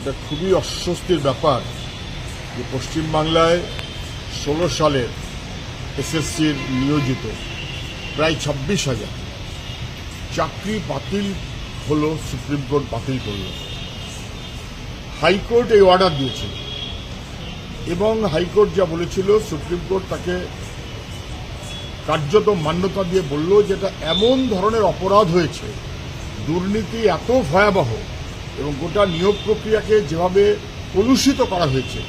এটা খুবই অস্বস্তির ব্যাপার যে পশ্চিমবাংলায় 16 সালের এসএসসির নিয়োজিত প্রায় 26,000 চাকরি বাতিল হলো, সুপ্রিম কোর্ট বাতিল করল। হাইকোর্ট এই অর্ডার দিয়েছিল এবং হাইকোর্ট যা বলেছিল সুপ্রিম কোর্ট তাকে কার্যত মান্যতা দিয়ে বলল যেটা এমন ধরনের অপরাধ হয়েছে, দুর্নীতি এত ভয়াবহ এবং গোটা নিয়োগ প্রক্রিয়াকে যেভাবে কলুষিত করা হয়েছে,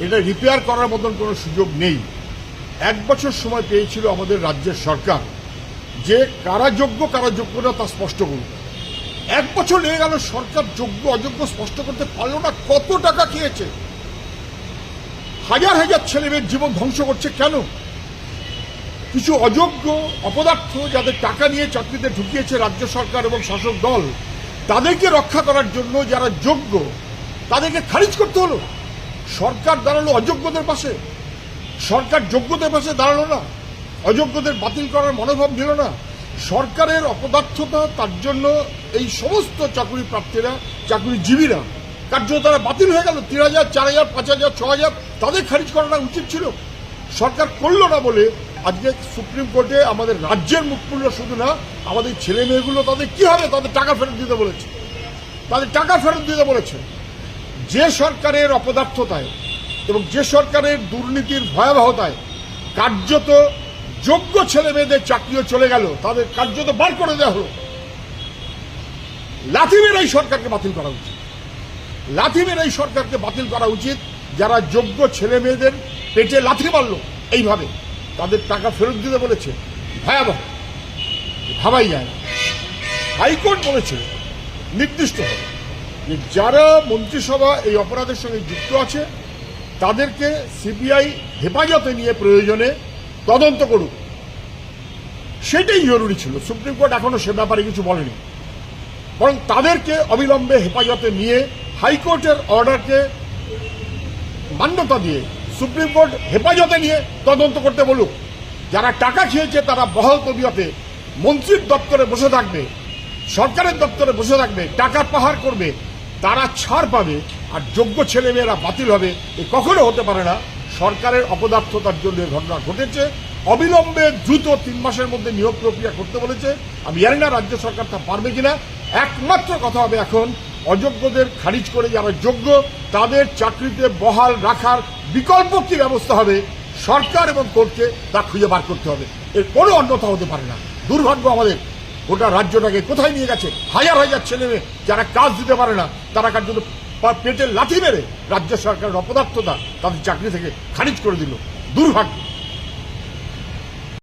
এটা রিপেয়ার করার মতন কোনো সুযোগ নেই। 1 বছর সময় পেয়েছিল আমাদের রাজ্যের সরকার যে কারা যোগ্য কারা যোগ্য না তা স্পষ্ট করুন। 1 বছর লেগে গেল, সরকার যোগ্য অযোগ্য স্পষ্ট করতে পারল না। কত টাকা খেয়েছে, হাজার হাজার ছেলেমেয়ের জীবন ধ্বংস করছে। কেন? কিছু অযোগ্য অপদার্থ যাদের টাকা নিয়ে চাকরিতে ঢুকিয়েছে রাজ্য সরকার এবং শাসক দল, তাদেরকে রক্ষা করার জন্য যারা যোগ্য তাদেরকে খারিজ করতে হলো। সরকার দাঁড়ালো অযোগ্যদের পাশে, সরকার যোগ্যদের পাশে দাঁড়ালো না, অযোগ্যদের বাতিল করার মনোভাব নিল না। সরকারের অপদার্থতা, তার জন্য এই সমস্ত চাকরি প্রার্থীরা, চাকরিজীবীরা কার্যত তারা বাতিল হয়ে গেল। 3,000, 4,000, 5,000, 6,000 তাদের খারিজ করাটা উচিত ছিল, সরকার করল না বলে আজকে সুপ্রিম কোর্টে আমাদের রাজ্যের মুখ পুরল। শুধু না, আমাদের ছেলে মেয়েগুলো তাদের কি হবে, তাদের টাকা ফেরত দিতে বলেছে, তাদের টাকা ফেরত দিতে বলেছে। যে সরকারের অপদার্থতায় এবং যে সরকারের দুর্নীতির ভয়াবহতায় কার্যত যোগ্য ছেলে মেয়েদের চাকরিও চলে গেল, তাদের কার্যত বার করে দেওয়া হলো। লাথি মেরে এই সরকারকে বাতিল করা উচিত, লাথি মেরে এই সরকারকে বাতিল করা উচিত। যারা যোগ্য ছেলে মেয়েদের পেটে লাথি মারল এইভাবে, তাদের টাকা ফেরত দিতে বলেছে, ভয়াবহ, ভাবাই যায় না। হাইকোর্ট বলেছে নির্দিষ্টভাবে যে যারা মন্ত্রিসভা এই অপরাধের সঙ্গে যুক্ত আছে তাদেরকে সিবিআই হেফাজতে নিয়ে প্রয়োজনে তদন্ত করুক, সেটাই জরুরি ছিল। সুপ্রিম কোর্ট এখনো সে ব্যাপারে কিছু বলেনি, বরং তাদেরকে অবিলম্বে হেফাজতে নিয়ে হাইকোর্টের অর্ডারকে মান্যতা দিয়ে সুপ্রিম কোর্ট হেফাজতে নিয়ে তদন্ত করতে বলুক। যারা টাকা খেয়েছে তারা বহাল তবিয়তে মন্ত্রীর দপ্তরে বসে থাকবে, সরকারের দপ্তরে বসে থাকবে, টাকা পাহাড় করবে, তারা ছাড় পাবে, আর যোগ্য ছেলেমেয়েরা বাতিল হবে। এ কখনো হতে পারে না। সরকারের অপদার্থতার জন্য এই ঘটনা ঘটেছে। অবিলম্বে দ্রুত 3 মাসের মধ্যে নিয়োগ প্রক্রিয়া করতে বলেছে। আমি জানি না রাজ্য সরকার তা পারবে কিনা। একমাত্র কথা হবে এখন অযোগ্যদের খারিজ করে যারা যোগ্য তাদের চাকরিতে বহাল রাখার বিকল্প কি ব্যবস্থা হবে, সরকার এবং কোর্টকে তা খুঁজে বার করতে হবে। এর কোনো অন্যথা হতে পারে না। দুর্ভাগ্য আমাদের, গোটা রাজ্যটাকে কোথায় নিয়ে গেছে। হাজার হাজার ছেলে মেয়ে যারা কাজ দিতে পারে না, তারা কার্যত পেটে লাথি মেরে রাজ্য সরকারের অপদার্থতা তাদের চাকরি থেকে খারিজ করে দিল। দুর্ভাগ্য।